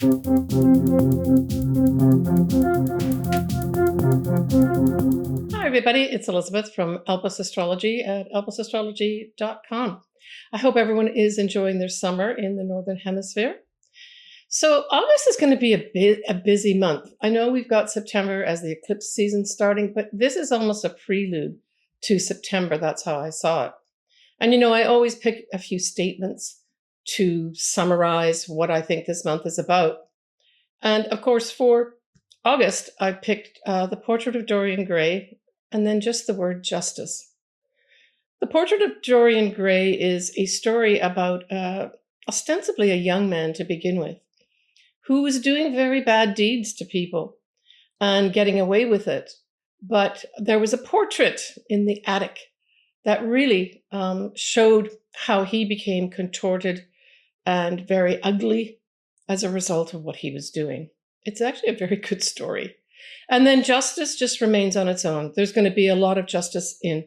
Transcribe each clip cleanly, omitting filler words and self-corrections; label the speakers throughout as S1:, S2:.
S1: Hi, everybody. It's Elizabeth from Elpis Astrology at elpisastrology.com. I hope everyone is enjoying their summer in the Northern Hemisphere. So August is going to be a busy month. I know we've got September as the eclipse season starting, but this is almost a prelude to September. That's how I saw it. And, I always pick a few statements to summarize what I think this month is about. And of course, for August, I picked the portrait of Dorian Gray and then just the word justice. The portrait of Dorian Gray is a story about ostensibly a young man to begin with, who was doing very bad deeds to people and getting away with it. But there was a portrait in the attic that really showed how he became contorted and very ugly as a result of what he was doing. It's actually a very good story. And then justice just remains on its own. There's going to be a lot of justice in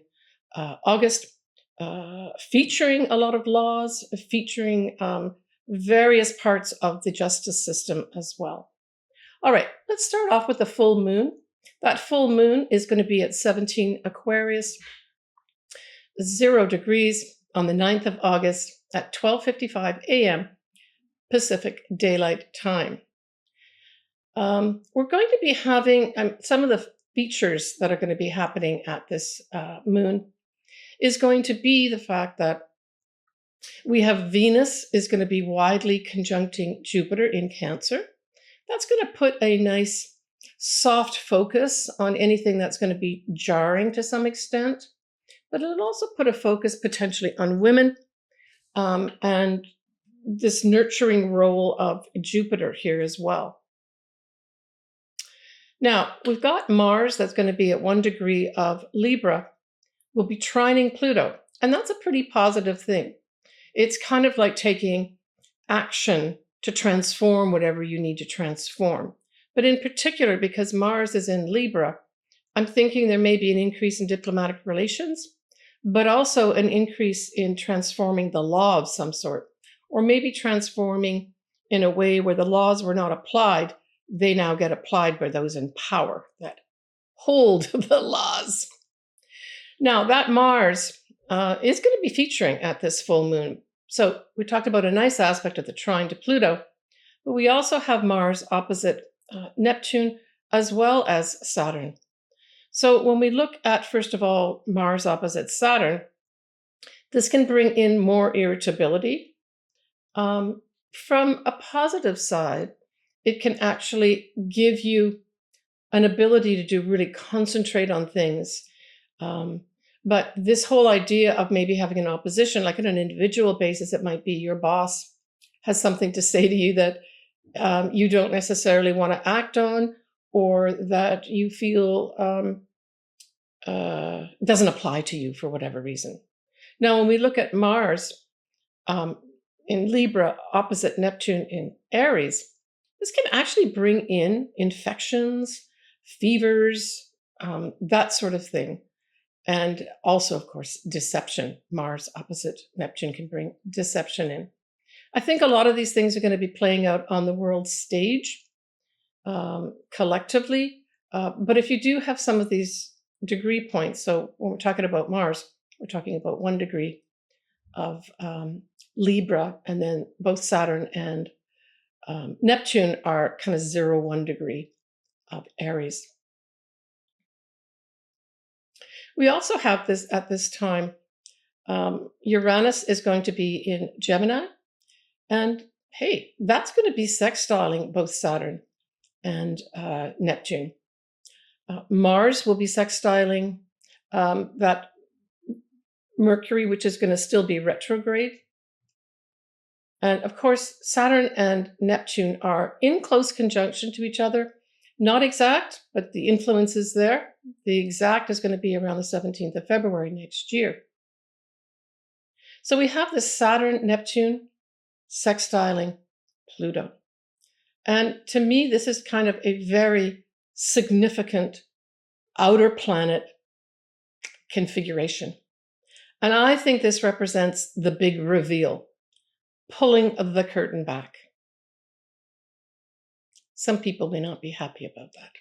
S1: August, featuring a lot of laws, featuring various parts of the justice system as well. All right, let's start off with the full moon. That full moon is going to be at 17 Aquarius, 0 degrees on the 9th of August at 12:55 a.m. Pacific Daylight Time. We're going to be having some of the features that are going to be happening at this moon is going to be the fact that we have Venus is going to be widely conjuncting Jupiter in Cancer. That's going to put a nice soft focus on anything that's going to be jarring to some extent, but it'll also put a focus potentially on women and this nurturing role of Jupiter here as well. Now, we've got Mars that's going to be at 1 degree of Libra, will be trining Pluto, and that's a pretty positive thing. It's kind of like taking action to transform whatever you need to transform. But in particular, because Mars is in Libra, I'm thinking there may be an increase in diplomatic relations, but also an increase in transforming the law of some sort, or maybe transforming in a way where the laws were not applied, they now get applied by those in power that hold the laws. Now, that Mars is going to be featuring at this full moon. So we talked about a nice aspect of the trine to Pluto, but we also have Mars opposite Neptune as well as Saturn. So when we look at, first of all, Mars opposite Saturn, this can bring in more irritability. From a positive side, it can actually give you an ability to do really concentrate on things. But this whole idea of maybe having an opposition, like on an individual basis, it might be your boss has something to say to you that you don't necessarily want to act on, or that you feel doesn't apply to you for whatever reason. Now, when we look at Mars in Libra opposite Neptune in Aries, this can actually bring in infections, fevers, that sort of thing. And also, of course, deception. Mars opposite Neptune can bring deception in. I think a lot of these things are going to be playing out on the world stage collectively. But if you do have some of these degree points, so when we're talking about Mars, we're talking about 1 degree of Libra, and then both Saturn and Neptune are kind of 0-1 degree of Aries. We also have this at this time, Uranus is going to be in Gemini, and hey, that's going to be sextiling both Saturn and Neptune. Mars will be sextiling that Mercury, which is going to still be retrograde. And of course, Saturn and Neptune are in close conjunction to each other. Not exact, but the influence is there. The exact is going to be around the 17th of February next year. So we have this Saturn-Neptune sextiling Pluto. And to me, this is kind of a very significant outer planet configuration. And I think this represents the big reveal, pulling the curtain back. Some people may not be happy about that.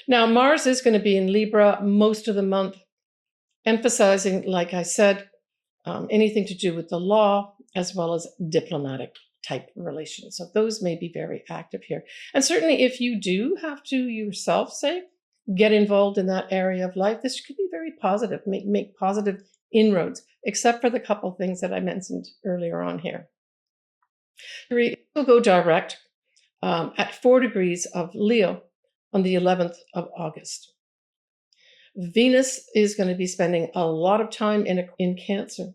S1: Now, Mars is going to be in Libra most of the month, emphasizing, like I said, anything to do with the law as well as diplomatic type relations. So those may be very active here. And certainly if you do have to yourself, say, get involved in that area of life, this could be very positive, make positive inroads, except for the couple things that I mentioned earlier on here. It will go direct at 4 degrees of Leo on the 11th of August. Venus is going to be spending a lot of time in Cancer.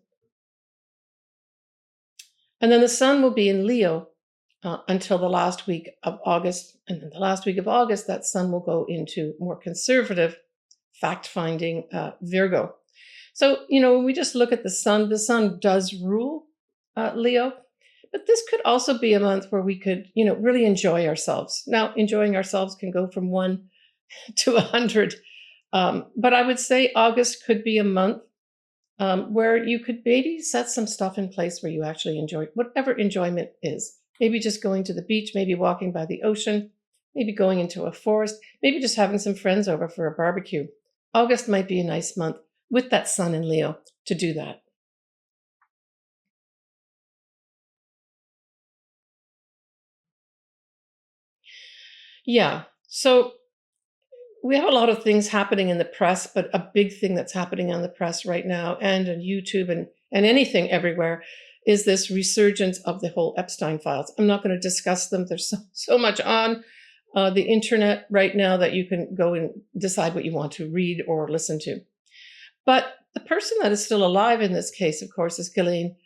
S1: And then the Sun will be in Leo until the last week of August. And then the last week of August, that Sun will go into more conservative, fact-finding Virgo. So, when we just look at the Sun does rule Leo. But this could also be a month where we could, really enjoy ourselves. Now, enjoying ourselves can go from 1 to 100. But I would say August could be a month where you could maybe set some stuff in place where you actually enjoy whatever enjoyment is. Maybe just going to the beach, maybe walking by the ocean, maybe going into a forest, maybe just having some friends over for a barbecue. August might be a nice month with that Sun in Leo to do that. Yeah, so we have a lot of things happening in the press, but a big thing that's happening on the press right now and on YouTube and anything everywhere is this resurgence of the whole Epstein files. I'm not going to discuss them. There's so much on the internet right now that you can go and decide what you want to read or listen to. But the person that is still alive in this case, of course, is Gislaine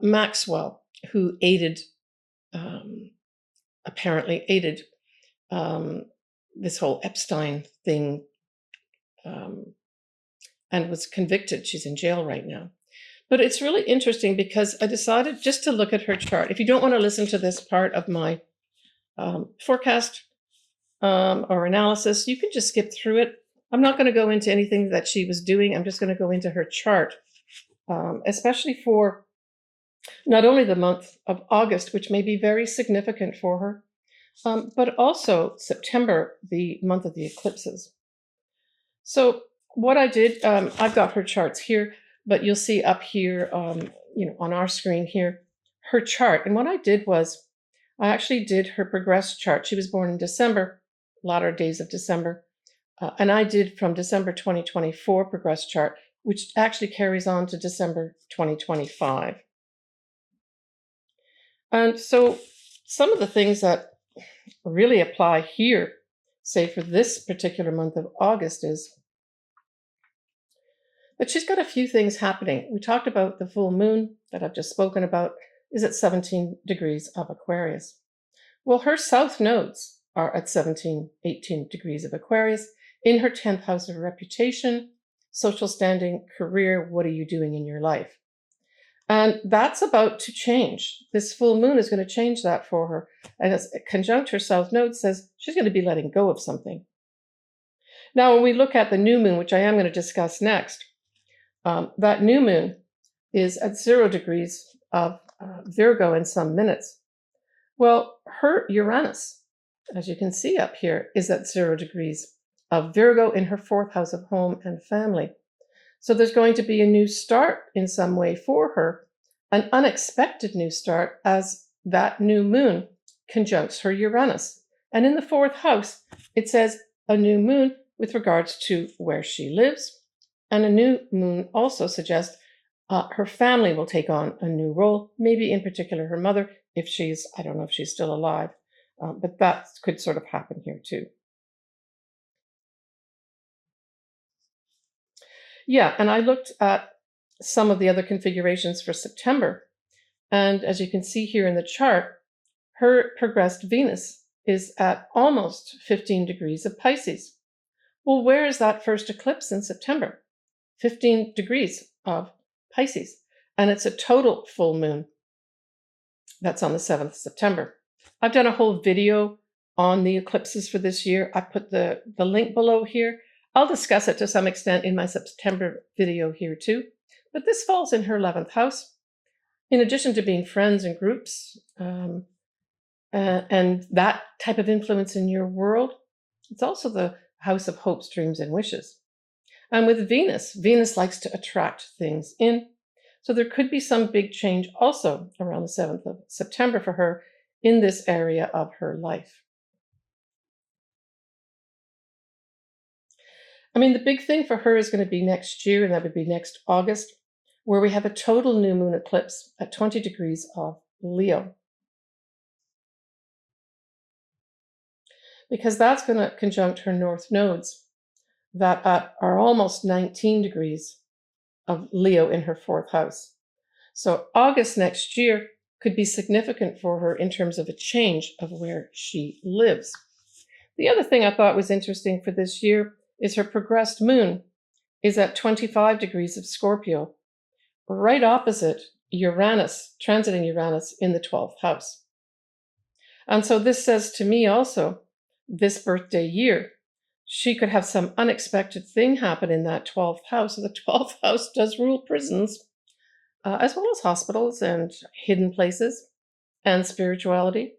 S1: Maxwell, who apparently aided this whole Epstein thing and was convicted. She's in jail right now. But it's really interesting because I decided just to look at her chart. If you don't want to listen to this part of my forecast or analysis, you can just skip through it. I'm not going to go into anything that she was doing. I'm just going to go into her chart, especially for not only the month of August, which may be very significant for her, but also September, the month of the eclipses. So what I did, I've got her charts here, but you'll see up here, on our screen here, her chart. And what I did was I actually did her progressed chart. She was born in December, latter days of December. And I did from December 2024 progressed chart, which actually carries on to December 2025. And so some of the things that really apply here, say for this particular month of August, is that she's got a few things happening. We talked about the full moon that I've just spoken about is at 17 degrees of Aquarius. Well, her south nodes are at 17, 18 degrees of Aquarius in her 10th house of reputation, social standing, career. What are you doing in your life? And that's about to change. This full moon is going to change that for her. And as conjunct her south node says she's going to be letting go of something. Now, when we look at the new moon, which I am going to discuss next, that new moon is at 0 degrees of Virgo in some minutes. Well, her Uranus, as you can see up here, is at 0 degrees of Virgo in her 4th house of home and family. So there's going to be a new start in some way for her, an unexpected new start as that new moon conjuncts her Uranus. And in the 4th house, it says a new moon with regards to where she lives. And a new moon also suggests her family will take on a new role, maybe in particular her mother, if she's, I don't know if she's still alive, but that could sort of happen here too. Yeah, and I looked at some of the other configurations for September. And as you can see here in the chart, her progressed Venus is at almost 15 degrees of Pisces. Well, where is that first eclipse in September? 15 degrees of Pisces. And it's a total full moon. That's on the 7th of September. I've done a whole video on the eclipses for this year. I put the link below here. I'll discuss it to some extent in my September video here too. But this falls in her 11th house. In addition to being friends and groups, And that type of influence in your world, it's also the house of hopes, dreams, and wishes. And with Venus, Venus likes to attract things in. So there could be some big change also around the 7th of September for her in this area of her life. I mean, the big thing for her is going to be next year, and that would be next August, where we have a total new moon eclipse at 20 degrees of Leo. Because that's going to conjunct her north nodes that are almost 19 degrees of Leo in her 4th house. So August next year could be significant for her in terms of a change of where she lives. The other thing I thought was interesting for this year is her progressed moon is at 25 degrees of Scorpio, right opposite Uranus, transiting Uranus in the 12th house. And so this says to me also, this birthday year, she could have some unexpected thing happen in that 12th house. The 12th house does rule prisons, as well as hospitals and hidden places and spirituality.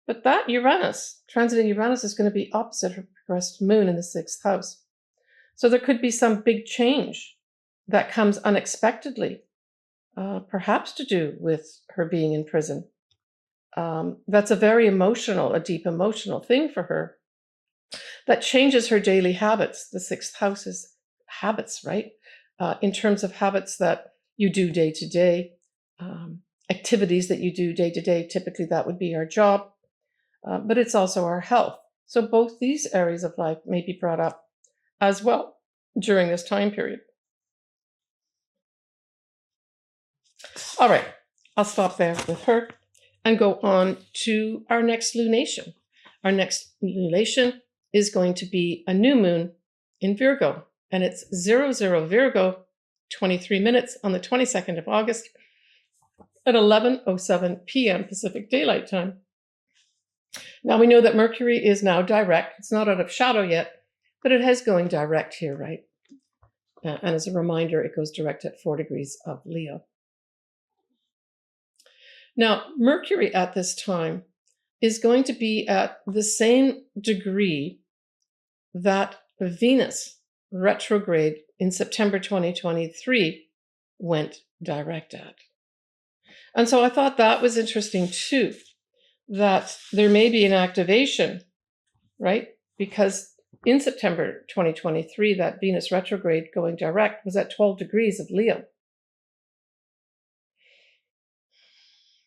S1: But that Uranus, transiting Uranus, is going to be opposite her progressed moon in the 6th house. So there could be some big change that comes unexpectedly, perhaps to do with her being in prison. That's a very emotional, a deep emotional thing for her. That changes her daily habits. The 6th house is habits, right? In terms of habits that you do day to day, activities that you do day to day. Typically, that would be our job, but it's also our health. So both these areas of life may be brought up as well during this time period. All right, I'll stop there with her and go on to our next lunation. Our next lunation is going to be a new moon in Virgo, and it's 00 Virgo, 23 minutes on the 22nd of August at 11:07 p.m. Pacific Daylight Time. Now we know that Mercury is now direct. It's not out of shadow yet, but it is going direct here, right? And as a reminder, it goes direct at 4 degrees of Leo. Now, Mercury at this time is going to be at the same degree that Venus retrograde in September 2023 went direct at. And so I thought that was interesting too, that there may be an activation, right? Because in September 2023, that Venus retrograde going direct was at 12 degrees of Leo.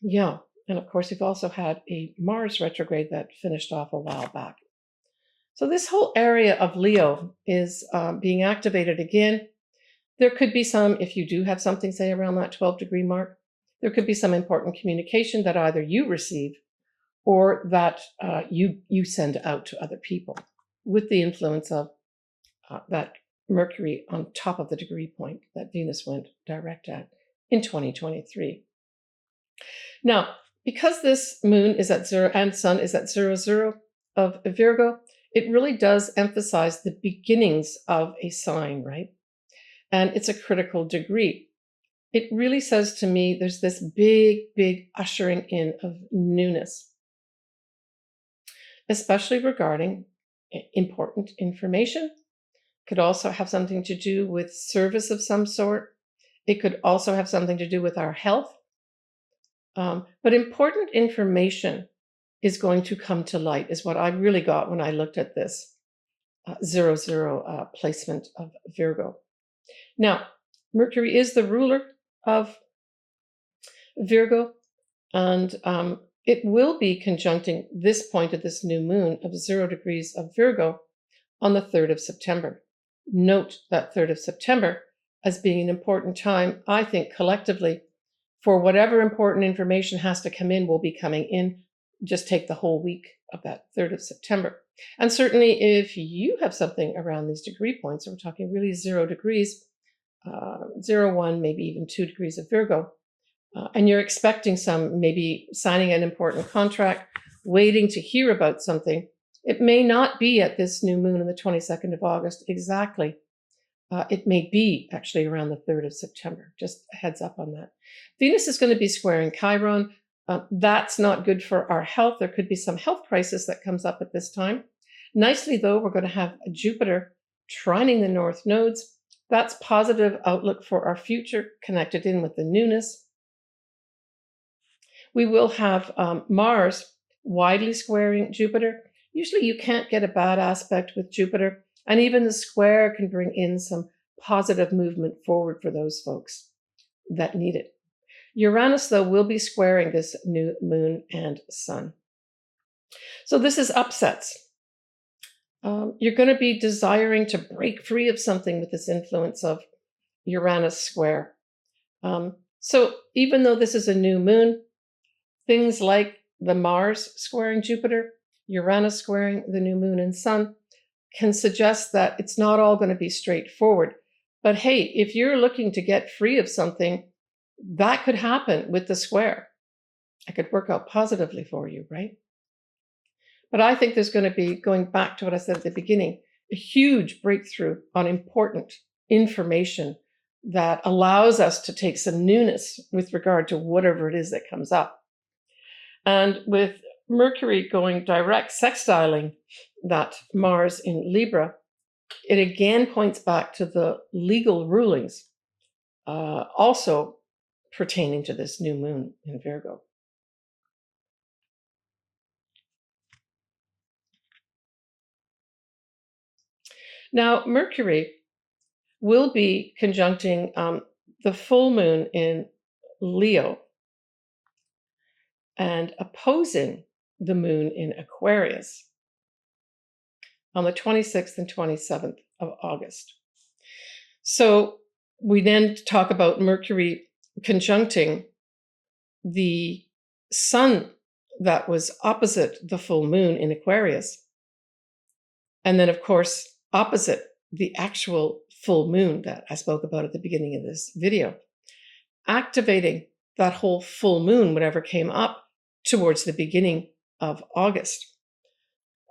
S1: Yeah, and of course, we've also had a Mars retrograde that finished off a while back. So this whole area of Leo is being activated again. There could be some, if you do have something, say, around that 12-degree mark, there could be some important communication that either you receive or that you send out to other people with the influence of that Mercury on top of the degree point that Venus went direct at in 2023. Now, because this moon is at 0 and sun is at 00 of Virgo, it really does emphasize the beginnings of a sign, right? And it's a critical degree. It really says to me there's this big, big ushering in of newness, especially regarding important information. Could also have something to do with service of some sort. It could also have something to do with our health. But important information is going to come to light, is what I really got when I looked at this 00 placement of Virgo. Now, Mercury is the ruler of Virgo, and it will be conjuncting this point of this new moon of 0 degrees of Virgo on the 3rd of September. Note that 3rd of September as being an important time, I think, collectively, for whatever important information has to come in will be coming in. Just take the whole week of that 3rd of September. And certainly if you have something around these degree points, so we're talking really 0 degrees, 0, 1, maybe even 2 degrees of Virgo, and you're expecting some, maybe signing an important contract, waiting to hear about something, it may not be at this new moon on the 22nd of August exactly. It may be actually around the 3rd of September. Just a heads up on that. Venus is going to be squaring Chiron That's not good for our health. There could be some health crisis that comes up at this time. Nicely, though, we're going to have Jupiter trining the north nodes. That's positive outlook for our future, connected in with the newness. We will have Mars widely squaring Jupiter. Usually you can't get a bad aspect with Jupiter, and even the square can bring in some positive movement forward for those folks that need it. Uranus, though, will be squaring this new moon and sun. So this is upsets. You're going to be desiring to break free of something with this influence of Uranus square. So even though this is a new moon, things like the Mars squaring Jupiter, Uranus squaring the new moon and sun can suggest that it's not all going to be straightforward. But hey, if you're looking to get free of something, that could happen with the square. It could work out positively for you, right? But I think there's going to be, going back to what I said at the beginning, a huge breakthrough on important information that allows us to take some newness with regard to whatever it is that comes up. And with Mercury going direct, sextiling that Mars in Libra, it again points back to the legal rulings, also pertaining to this new moon in Virgo. Now, Mercury will be conjuncting the full moon in Leo and opposing the moon in Aquarius on the 26th and 27th of August. So we then talk about Mercury conjuncting the sun that was opposite the full moon in Aquarius. And then, of course, opposite the actual full moon that I spoke about at the beginning of this video, activating that whole full moon, whatever came up, towards the beginning of August.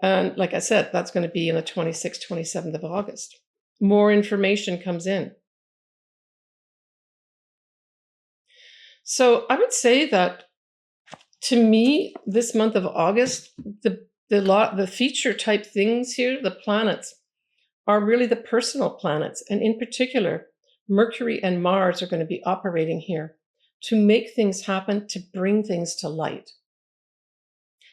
S1: And like I said, that's going to be on the 26th, 27th of August. More information comes in. So I would say that, to me, this month of August, the feature type things here, the planets, are really the personal planets. And in particular, Mercury and Mars are going to be operating here to make things happen, to bring things to light.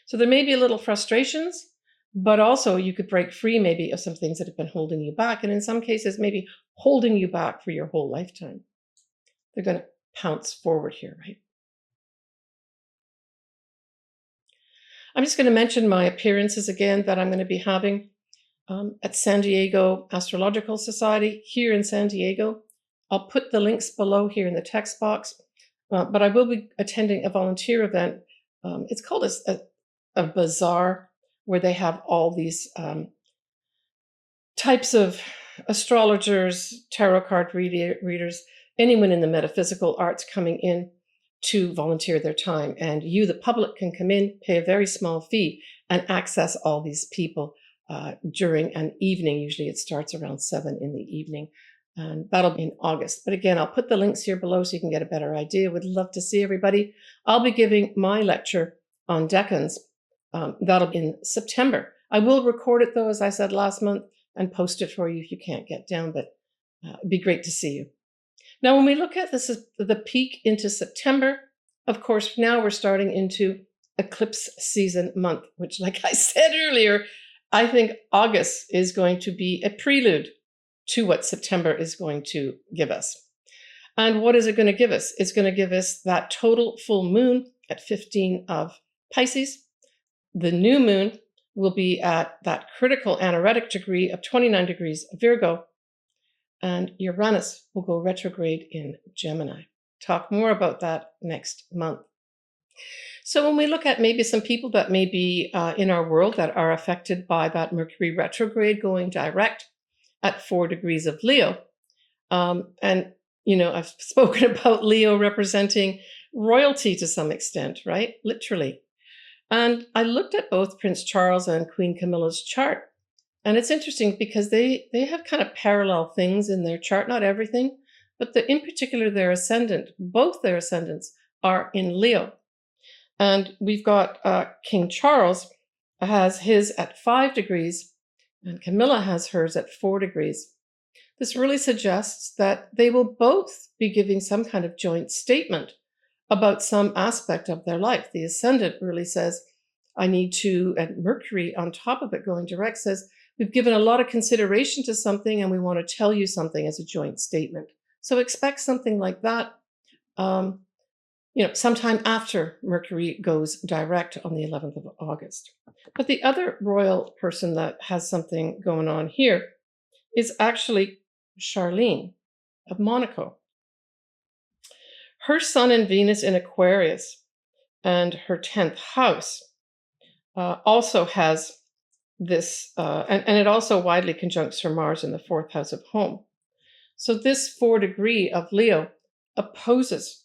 S1: So there may be a little frustrations, but also you could break free maybe of some things that have been holding you back. And in some cases, maybe holding you back for your whole lifetime. They're going to pounce forward here, right? I'm just going to mention my appearances again that I'm going to be having at San Diego Astrological Society here in San Diego. I'll put the links below here in the text box, but I will be attending a volunteer event. It's called a bazaar, where they have all these types of astrologers, tarot card readers, anyone in the metaphysical arts coming in to volunteer their time. And you, the public, can come in, pay a very small fee, and access all these people during an evening. Usually it starts around 7 in the evening, and that'll be in August. But again, I'll put the links here below so you can get a better idea. Would love to see everybody. I'll be giving my lecture on decans. That'll be in September. I will record it, though, as I said last month, and post it for you if you can't get down, but it'd be great to see you. Now, when we look at this, the peak into September, of course, now we're starting into eclipse season month, which, like I said earlier, I think August is going to be a prelude to what September is going to give us. And what is it going to give us? It's going to give us that total full moon at 15 of Pisces. The new moon will be at that critical anaretic degree of 29 degrees Virgo, and Uranus will go retrograde in Gemini. Talk more about that next month. So when we look at maybe some people that may be in our world that are affected by that Mercury retrograde going direct at 4 degrees of Leo, and, you know, I've spoken about Leo representing royalty to some extent, right? Literally. And I looked at both Prince Charles and Queen Camilla's chart. And it's interesting because they have kind of parallel things in their chart, not everything, but in particular their ascendant, both their ascendants are in Leo. And we've got King Charles has his at 5 degrees, and Camilla has hers at 4 degrees. This really suggests that they will both be giving some kind of joint statement about some aspect of their life. The ascendant really says, I need to, and Mercury on top of it going direct says, we've given a lot of consideration to something and we want to tell you something as a joint statement. So expect something like that, sometime after Mercury goes direct on the 11th of August. But the other royal person that has something going on here is actually Charlene of Monaco. Her Sun and Venus in Aquarius and her 10th house also has this, and it also widely conjuncts her Mars in the 4th house of home. So this 4 degree of Leo opposes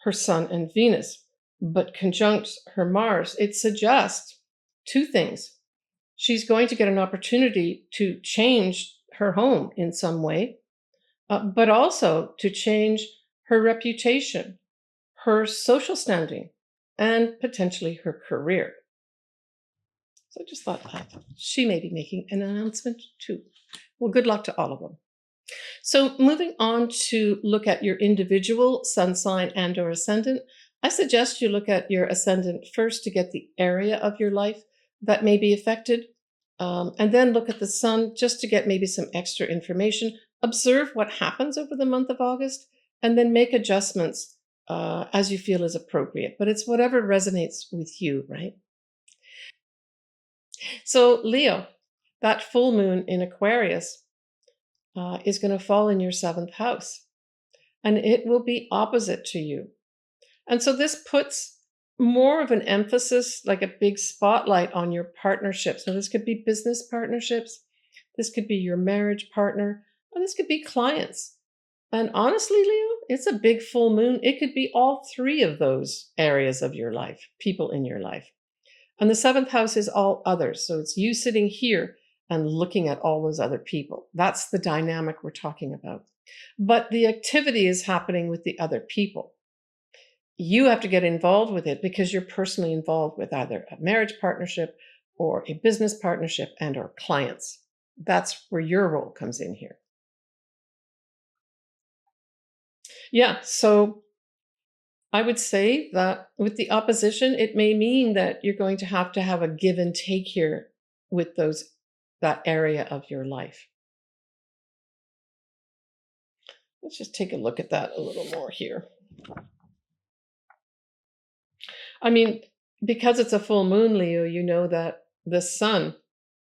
S1: her Sun and Venus, but conjuncts her Mars. It suggests two things. She's going to get an opportunity to change her home in some way, but also to change her reputation, her social standing, and potentially her career. So I just thought that she may be making an announcement too. Well, good luck to all of them. So moving on to look at your individual sun sign and or ascendant, I suggest you look at your ascendant first to get the area of your life that may be affected, and then look at the sun just to get maybe some extra information. Observe what happens over the month of August, and then make adjustments as you feel is appropriate. But it's whatever resonates with you, right? So Leo, that full moon in Aquarius is going to fall in your 7th house, and it will be opposite to you. And so this puts more of an emphasis, like a big spotlight on your partnerships. So this could be business partnerships, this could be your marriage partner, or this could be clients. And honestly, Leo, it's a big full moon. It could be all three of those areas of your life, people in your life. And the 7th house is all others. So it's you sitting here and looking at all those other people. That's the dynamic we're talking about. But the activity is happening with the other people. You have to get involved with it because you're personally involved with either a marriage partnership or a business partnership and or clients. That's where your role comes in here. Yeah, so I would say that with the opposition, it may mean that you're going to have a give and take here with that area of your life. Let's just take a look at that a little more here. I mean, because it's a full moon, Leo, you know that the sun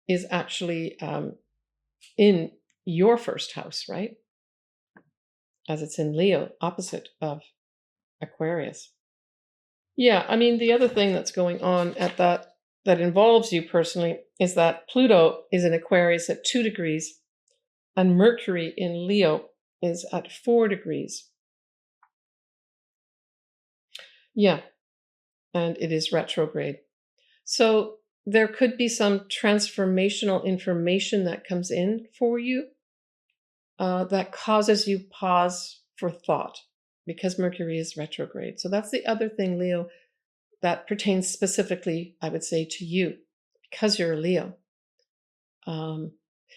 S1: is actually in your 1st house, right? As it's in Leo, opposite of Aquarius. Yeah, I mean, the other thing that's going on at that involves you personally is that Pluto is in Aquarius at 2 degrees and Mercury in Leo is at 4 degrees. Yeah, and it is retrograde. So there could be some transformational information that comes in for you that causes you pause for thought because Mercury is retrograde. So that's the other thing, Leo, that pertains specifically, I would say, to you because you're a Leo.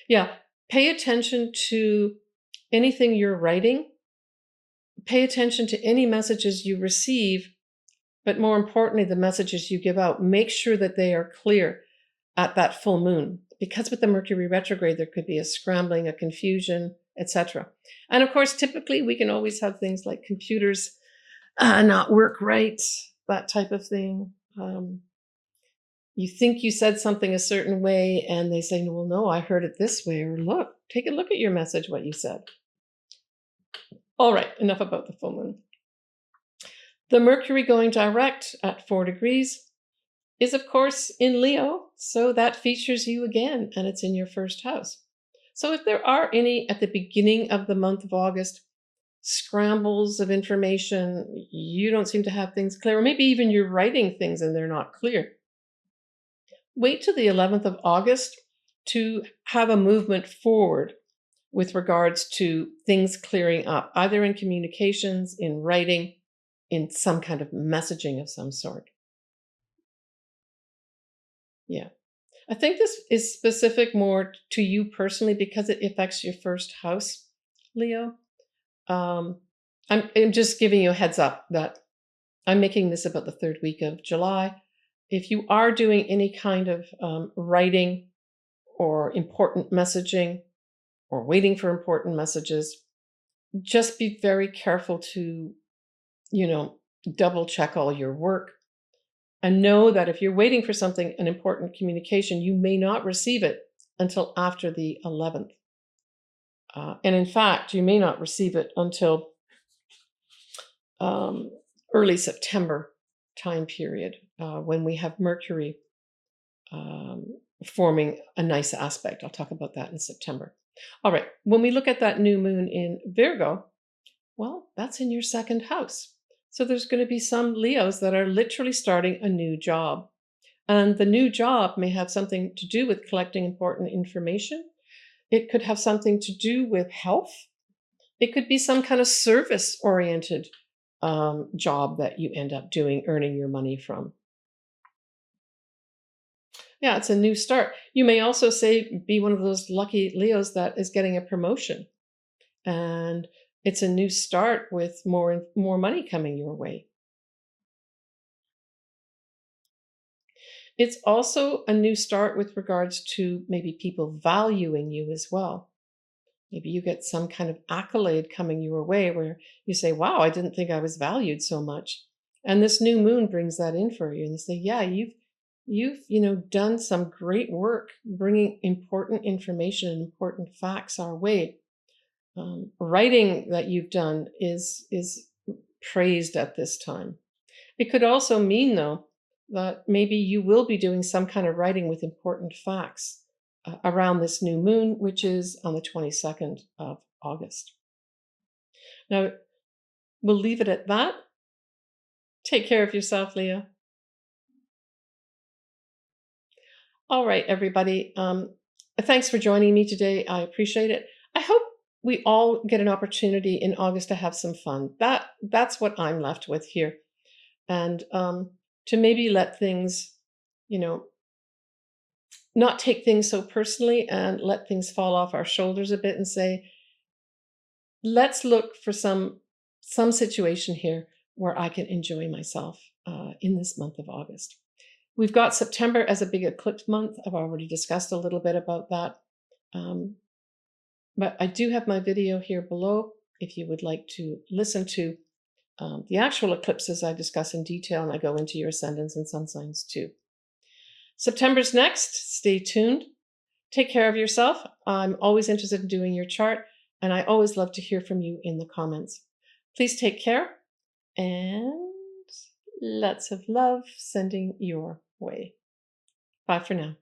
S1: Yeah, pay attention to anything you're writing. Pay attention to any messages you receive, but more importantly, the messages you give out. Make sure that they are clear at that full moon, because with the Mercury retrograde, there could be a scrambling, a confusion, etc. And of course, typically we can always have things like computers not work right, that type of thing. You think you said something a certain way and they say, well, no, I heard it this way, or look, take a look at your message, what you said. All right, enough about the full moon. The Mercury going direct at 4 degrees is, of course, in Leo, so that features you again, and it's in your 1st house. So if there are any at the beginning of the month of August, scrambles of information, you don't seem to have things clear, or maybe even you're writing things and they're not clear, wait till the 11th of August to have a movement forward with regards to things clearing up, either in communications, in writing, in some kind of messaging of some sort. Yeah. I think this is specific more to you personally because it affects your first house, Leo. Um, I'm just giving you a heads up that I'm making this about the third week of July. If you are doing any kind of writing or important messaging or waiting for important messages, just be very careful to, double check all your work. And know that if you're waiting for something, an important communication, you may not receive it until after the 11th. And in fact, you may not receive it until early September time period when we have Mercury forming a nice aspect. I'll talk about that in September. All right. When we look at that new moon in Virgo, well, that's in your second house. So there's going to be some Leos that are literally starting a new job. And the new job may have something to do with collecting important information. It could have something to do with health. It could be some kind of service-oriented job that you end up doing, earning your money from. Yeah, it's a new start. You may also be one of those lucky Leos that is getting a promotion. And it's a new start with more money coming your way. It's also a new start with regards to maybe people valuing you as well. Maybe you get some kind of accolade coming your way where you say, wow, I didn't think I was valued so much. And this new moon brings that in for you. And they say, yeah, you've done some great work bringing important information and important facts our way. Writing that you've done is praised at this time. It could also mean, though, that maybe you will be doing some kind of writing with important facts around this new moon, which is on the 22nd of August. Now, we'll leave it at that. Take care of yourself, Leo. All right, everybody. Thanks for joining me today. I appreciate it. I hope we all get an opportunity in August to have some fun. That's what I'm left with here. And to maybe let things, not take things so personally and let things fall off our shoulders a bit and say, let's look for some situation here where I can enjoy myself in this month of August. We've got September as a big eclipse month. I've already discussed a little bit about that. But I do have my video here below if you would like to listen to the actual eclipses I discuss in detail, and I go into your ascendants and sun signs too. September's next. Stay tuned. Take care of yourself. I'm always interested in doing your chart, and I always love to hear from you in the comments. Please take care, and lots of love sending your way. Bye for now.